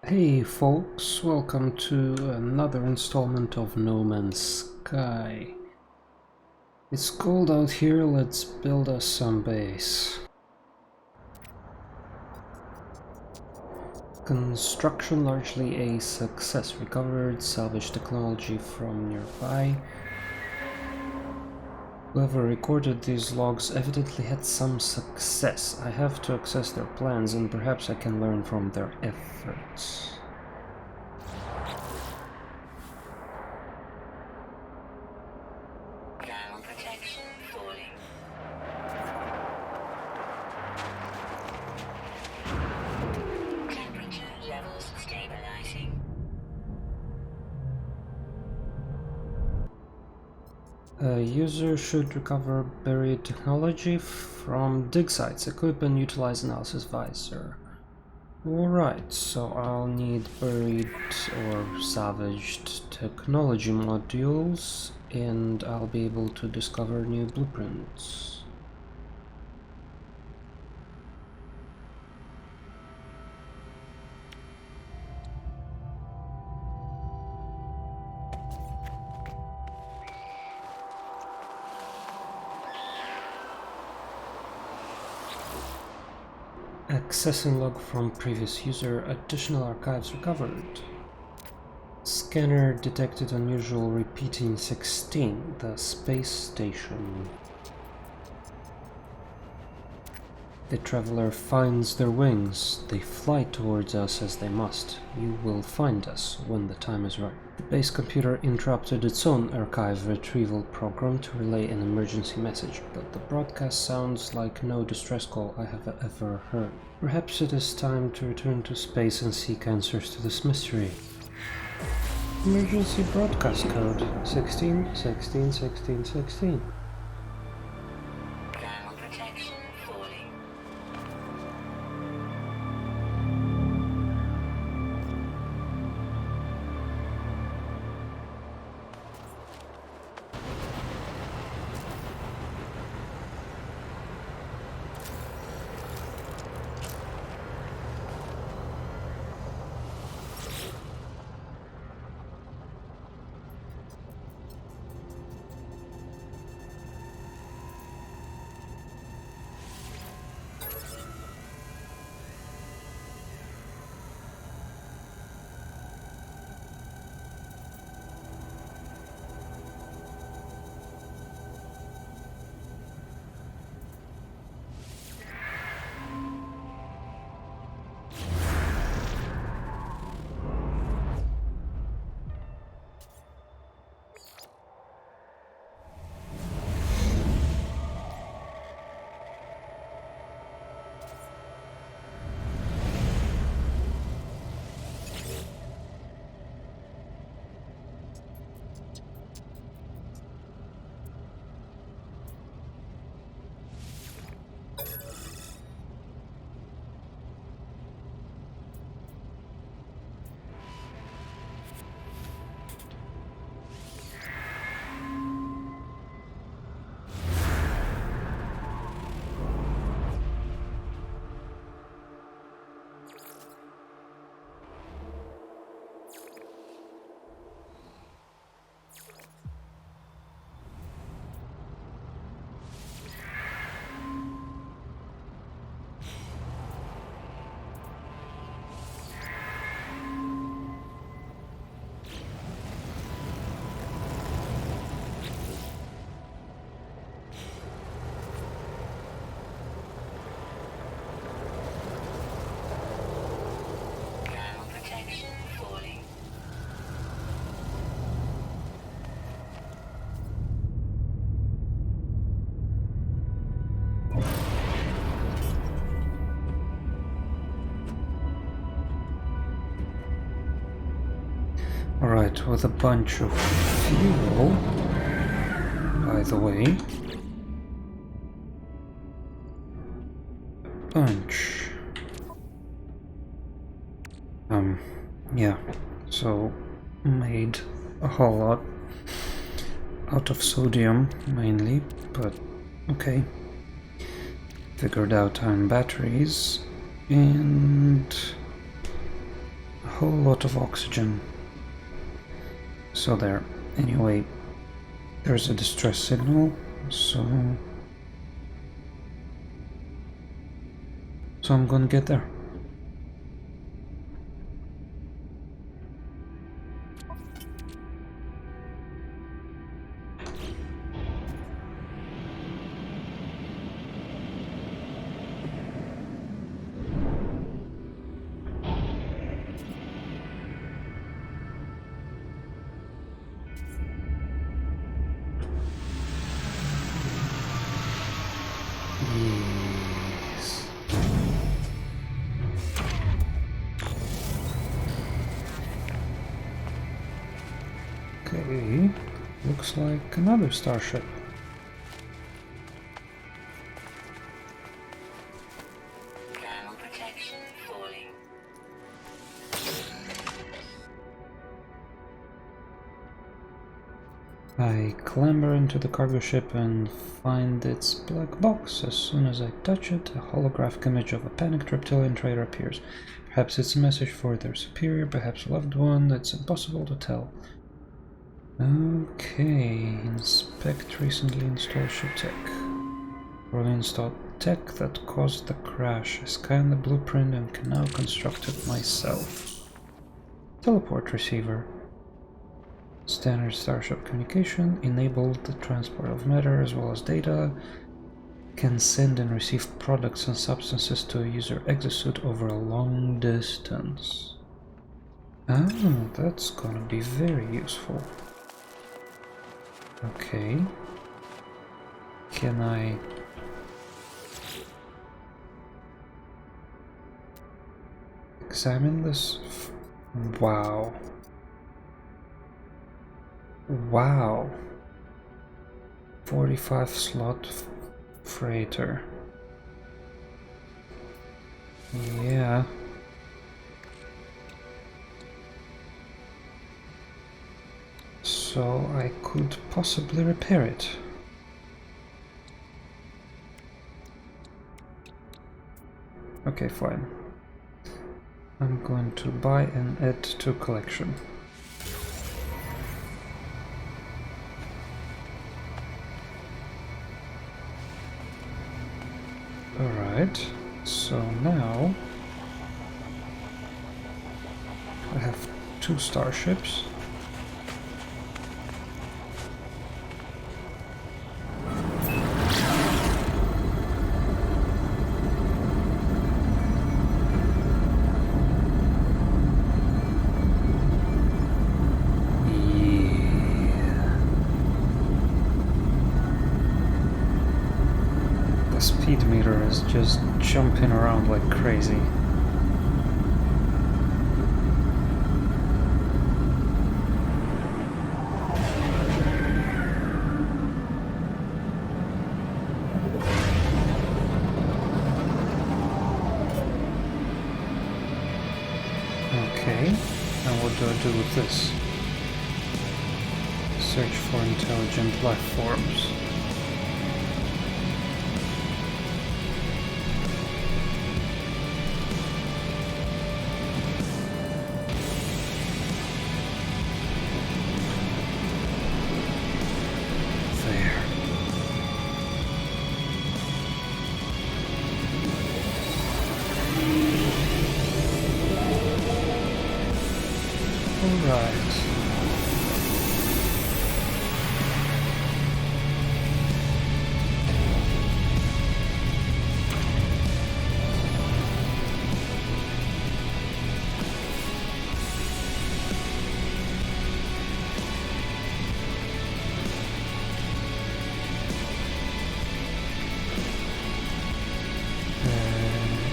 Hey folks, welcome to another installment of No Man's Sky. It's cold out here, let's build us some base. Construction largely a success. Recovered salvage technology from nearby. Whoever recorded these logs evidently had some success. I have to access their plans and perhaps I can learn from their efforts. A user should recover buried technology from dig sites, equip and utilize analysis visor. Alright, so I'll need buried or salvaged technology modules and I'll be able to discover new blueprints. Accessing log from previous user, additional archives recovered. Scanner detected unusual repeating 16, the space station. The traveler finds their wings. They fly towards us as they must. You will find us when the time is right. The base computer interrupted its own archive retrieval program to relay an emergency message, but the broadcast sounds like no distress call I have ever heard. Perhaps it is time to return to space and seek answers to this mystery. Emergency broadcast code 16 16 16 16. Alright, with a bunch of fuel, by the way. Bunch. Yeah, so made a whole lot out of sodium mainly, but okay. Figured out iron batteries and lot of oxygen. So there. Anyway, there's a distress signal, so I'm gonna get there. Yes. Okay, looks like another starship. Thermal protection falling. I clamber into the cargo ship and find its black box. As soon as I touch it, a holographic image of a panicked reptilian trader appears. Perhaps it's a message for their superior, perhaps a loved one. It's impossible to tell. Okay, inspect recently installed ship tech. Early installed tech that caused the crash. I scanned the blueprint and can now construct it myself. Teleport receiver. Standard starship communication enabled the transport of matter as well as data. Can send and receive products and substances to a user exosuit over a long distance. Oh, that's gonna be very useful. Okay. Can I... examine this? Wow. Wow. 45 slot freighter. Yeah. So I could possibly repair it. Okay, fine. I'm going to buy and add to collection. Alright, so now I have 2 starships. Speed meter is just jumping around like crazy. Okay, and what do I do with this? Search for intelligent life forms.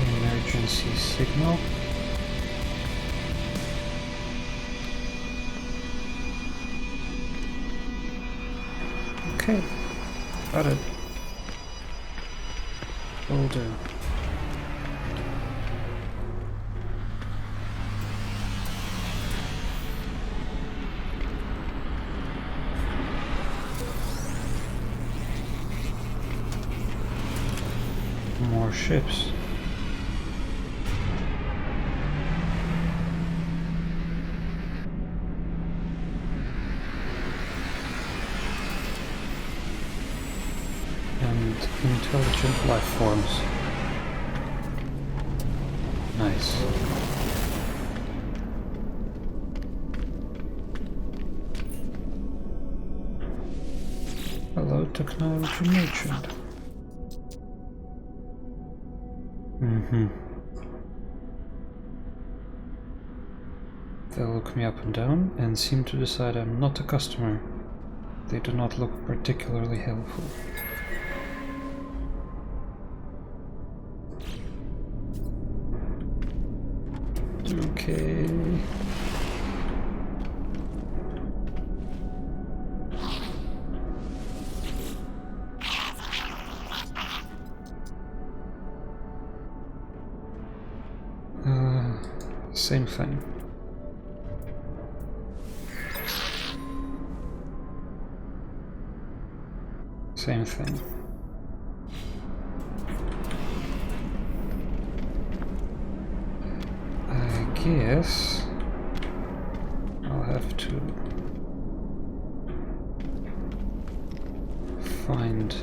Emergency signal. Okay, got it. Will do. More ships. intelligent life forms. Nice. Hello, technology merchant. They look me up and down and seem to decide I'm not a customer. They do not look particularly helpful. Okay. Same thing. Same thing. I guess I'll have to find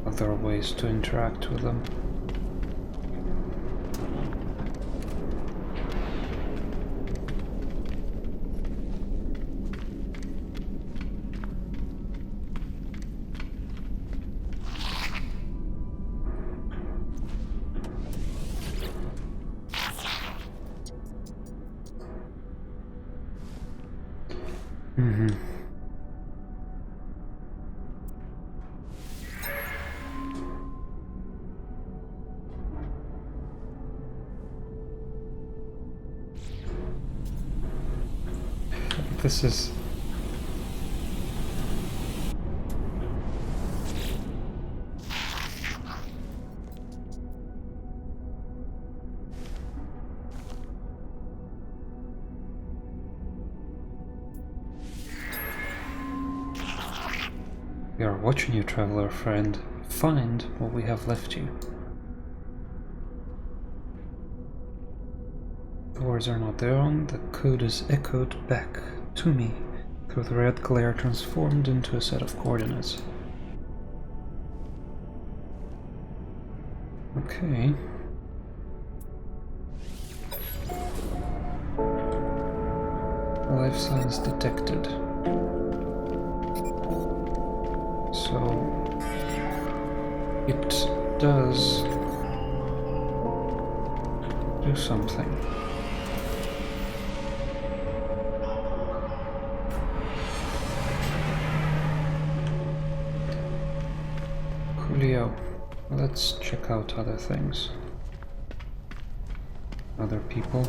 other ways to interact with them. This is... We are watching you, traveler friend. Find what we have left you. The words are not their own, the code is echoed back to me through the red glare transformed into a set of coordinates. Okay. Life signs detected. So it does do something. Coolio. Let's check out other things. Other people.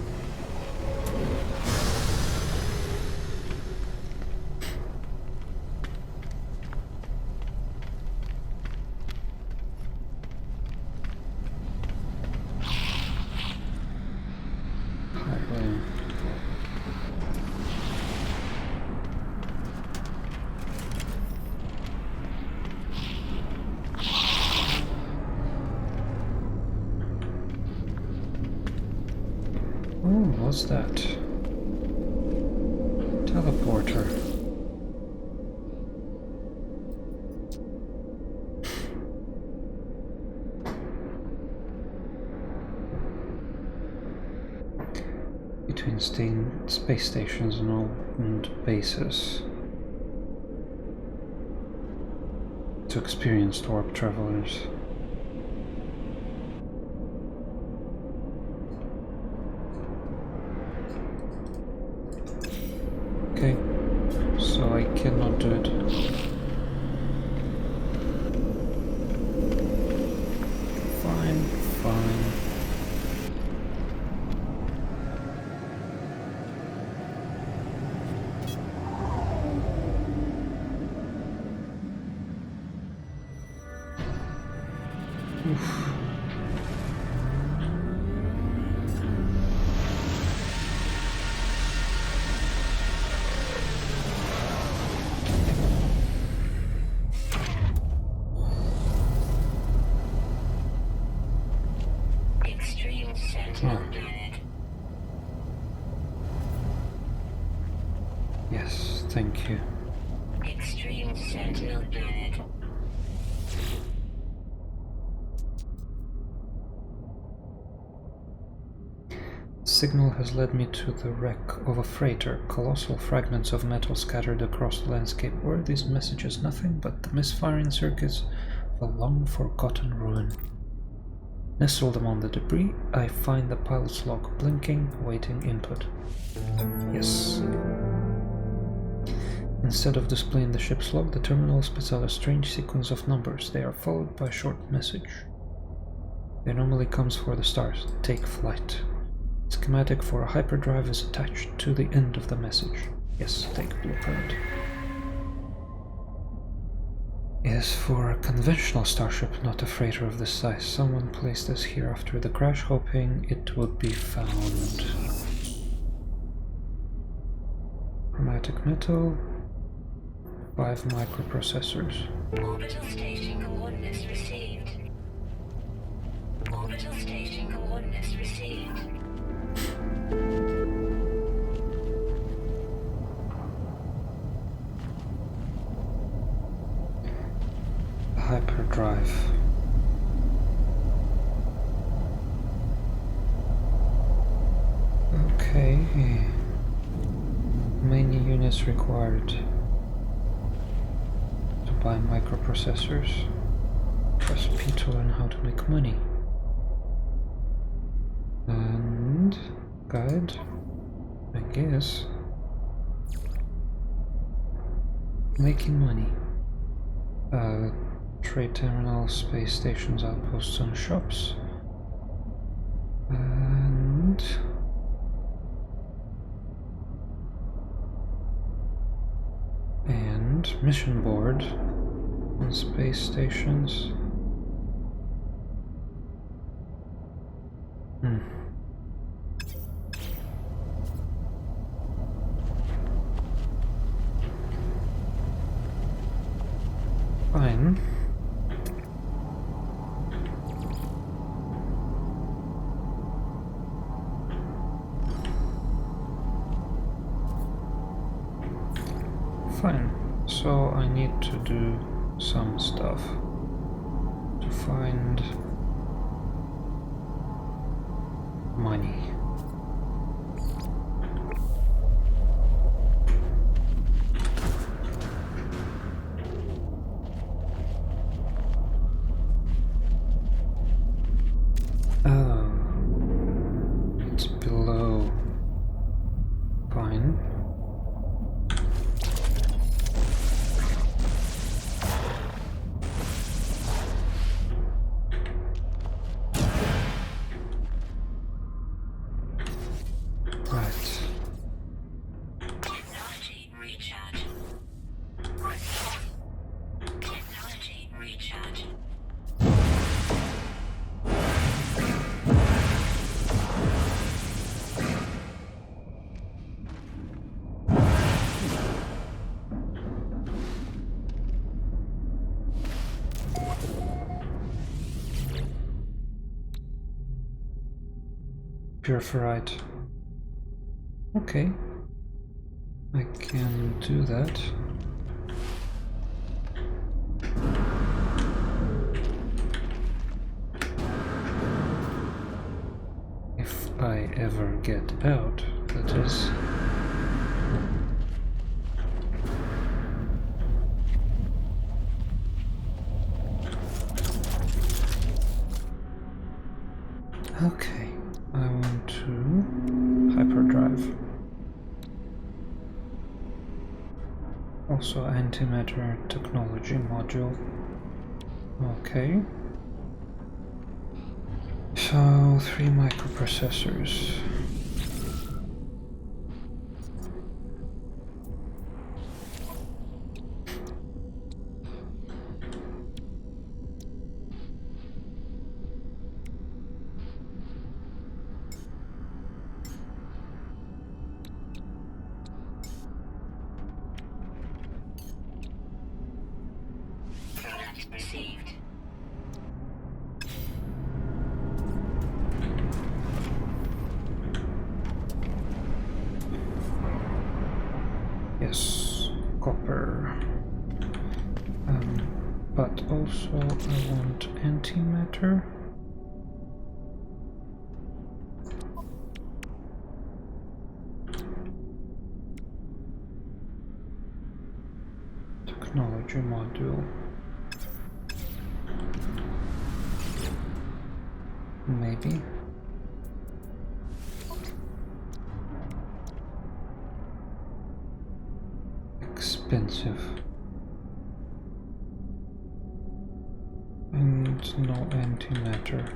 What's that? Teleporter. Between space stations and bases. To experienced warp travelers. Okay, so I cannot do it. Fine, fine. Oof. Yes, thank you. Extreme Sentinel unit. Signal has led me to the wreck of a freighter. Colossal fragments of metal scattered across the landscape. Were these messages nothing but the misfiring circuits of a long-forgotten ruin? Nestled among the debris, I find the pilot's log blinking, waiting input. Yes. Instead of displaying the ship's log, the terminal spits out a strange sequence of numbers. They are followed by a short message. The anomaly comes for the stars. Take flight. Schematic for a hyperdrive is attached to the end of the message. Yes, take blueprint. Yes, for a conventional starship, not a freighter of this size. Someone placed this here after the crash, hoping it would be found. Chromatic metal. 5 microprocessors. Orbital station coordinates received. Orbital station coordinates received. Hyperdrive. Okay. Many units required to buy microprocessors. Press P to learn how to make money. And guide, I guess. Making money. Trade terminal, space stations, outposts, and shops. And mission board on space stations. Fine. Fine. So I need to do some stuff to find money. Oh, it's below. Fine. Pure ferrite. Okay, I can do that. If I ever get out, that is. Okay, I want to hyperdrive. Also antimatter technology module. Okay. So 3 microprocessors. Received. Yes, copper. But also I want antimatter. technology module. Maybe. Expensive. And no antimatter.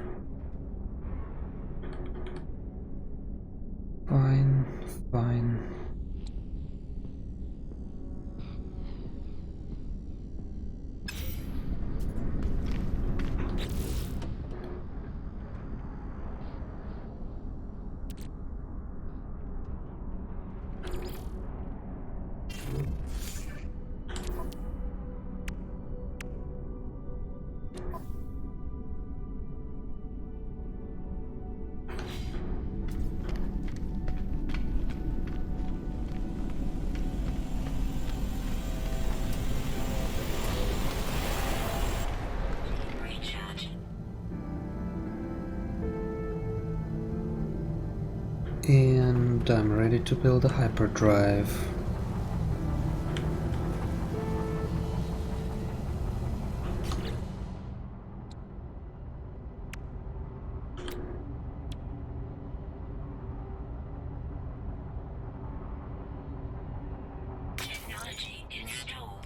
Fine, fine. Recharge. And I'm ready to build a hyperdrive. Technology installed.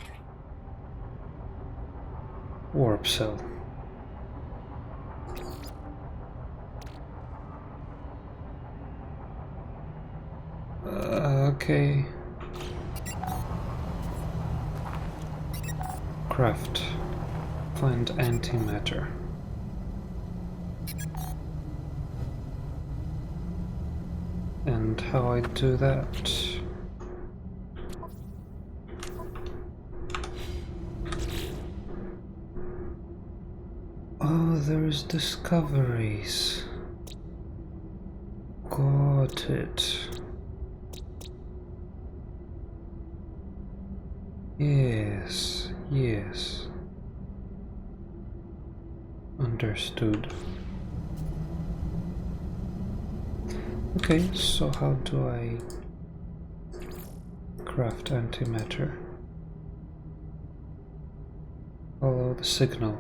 Warp cell. Okay. Craft. Find antimatter. And how I do that? Oh, there's discoveries. Got it. Yes, yes. Understood. Okay, so how do I craft antimatter? Follow the signal.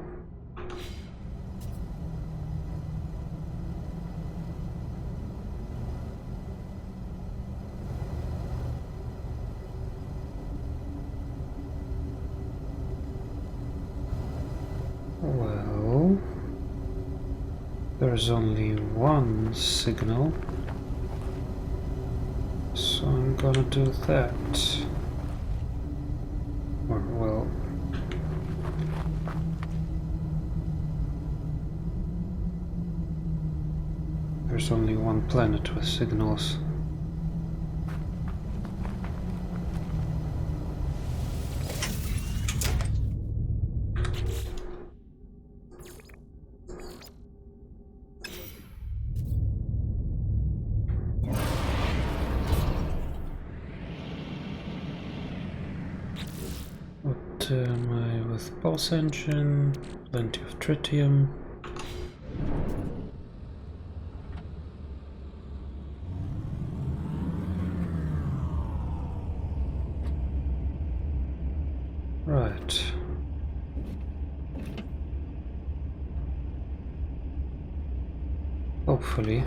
Well, there's only one signal, so I'm gonna do that. Or, well, there's only one planet with signals. What am I with pulse engine? Plenty of tritium. Right. Hopefully.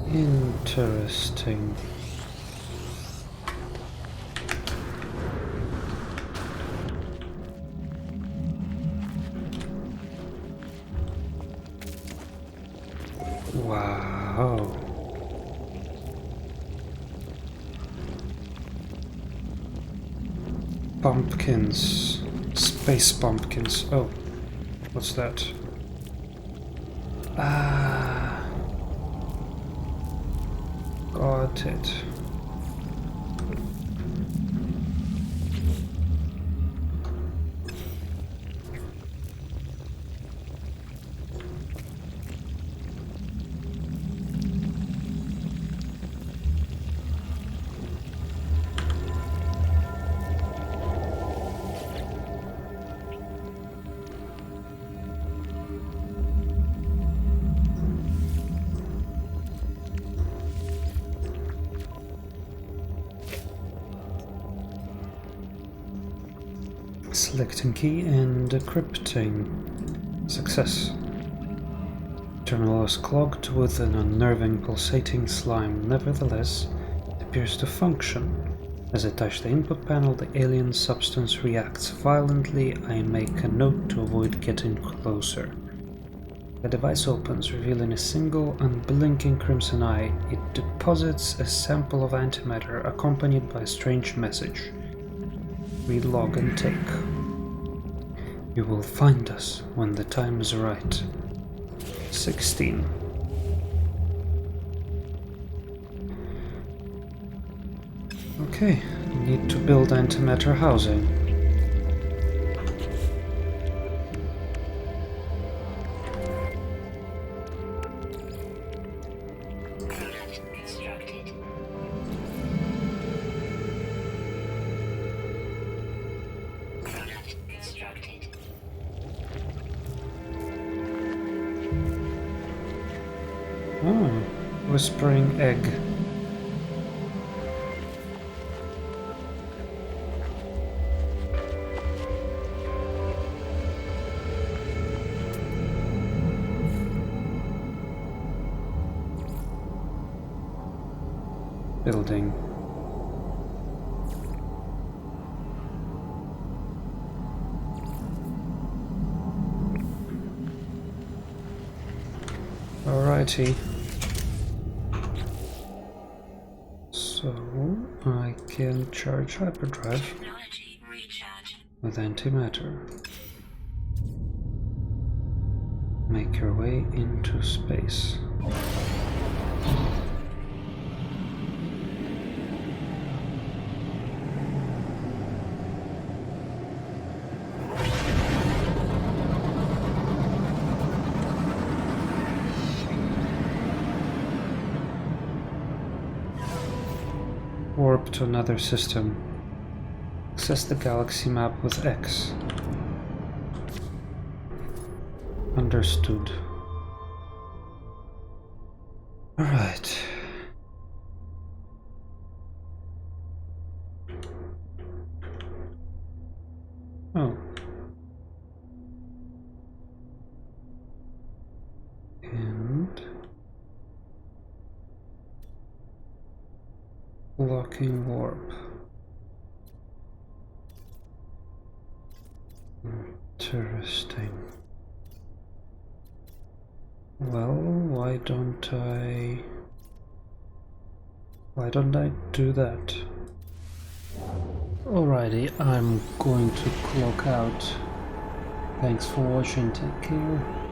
Interesting. Wow. Pumpkins. Space pumpkins. Oh, what's that? Ah. Got it. selecting key and decrypting. Success. Terminal is clogged with an unnerving pulsating slime. Nevertheless, it appears to function. As I touch the input panel, the alien substance reacts violently. I make a note to avoid getting closer. The device opens, revealing a single unblinking crimson eye. It deposits a sample of antimatter accompanied by a strange message. Read log and take. You will find us when the time is right. 16. Okay, need to build antimatter housing. Product constructed. Product constructed. Oh, whispering egg. Building. Alrighty. So I can charge hyperdrive Technology recharge. with antimatter. Make your way into space. Warp to another system. Access the galaxy map with X. Understood. Alright. Oh. And blocking warp. Interesting. Well, why don't I do that? Alrighty, I'm going to clock out. Thanks for watching, take care.